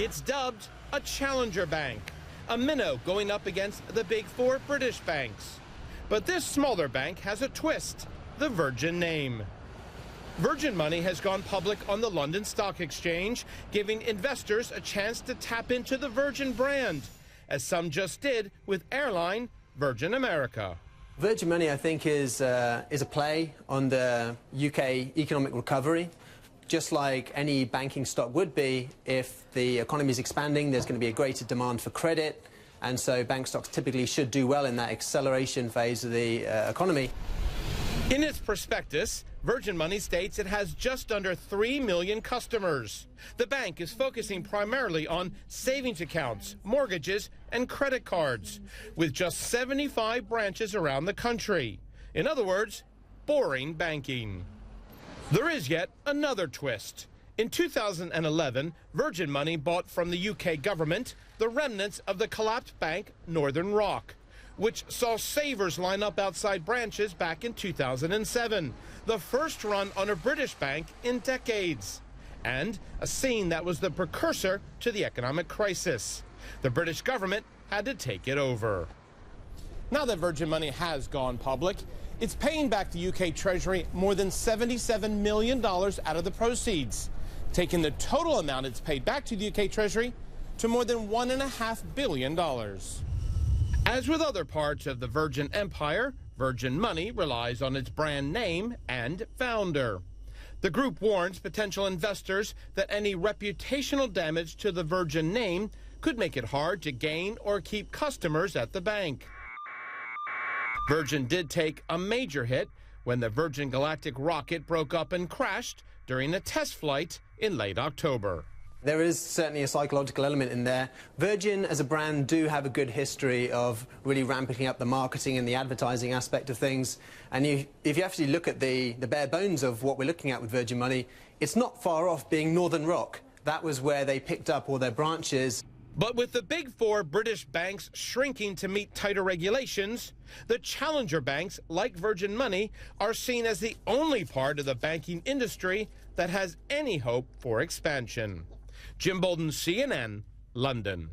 It's dubbed a challenger bank, a minnow going up against the big four British banks. But this smaller bank has a twist, the Virgin name. Virgin Money has gone public on the London Stock Exchange, giving investors a chance to tap into the Virgin brand, as some just did with airline Virgin America. Virgin Money, I think, is a play on the UK economic recovery. Just like any banking stock would be, if the economy is expanding, there's going to be a greater demand for credit, and so bank stocks typically should do well in that acceleration phase of the economy. In its prospectus, Virgin Money states it has just under 3 million customers. The bank is focusing primarily on savings accounts, mortgages, and credit cards, with just 75 branches around the country. In other words, boring banking. There is yet another twist. In 2011, Virgin Money bought from the UK government the remnants of the collapsed bank Northern Rock, which saw savers line up outside branches back in 2007, the first run on a British bank in decades, and a scene that was the precursor to the economic crisis. The British government had to take it over. Now that Virgin Money has gone public, it's paying back the UK Treasury more than $77 million out of the proceeds, taking the total amount it's paid back to the UK Treasury to more than $1.5 billion. As with other parts of the Virgin Empire, Virgin Money relies on its brand name and founder. The group warns potential investors that any reputational damage to the Virgin name could make it hard to gain or keep customers at the bank. Virgin did take a major hit when the Virgin Galactic rocket broke up and crashed during a test flight in late October. There is certainly a psychological element in there. Virgin as a brand do have a good history of really ramping up the marketing and the advertising aspect of things. And if you actually look at the bare bones of what we're looking at with Virgin Money, it's not far off being Northern Rock. That was where they picked up all their branches. But with the big four British banks shrinking to meet tighter regulations, the challenger banks, like Virgin Money, are seen as the only part of the banking industry that has any hope for expansion. Jim Boulden, CNN, London.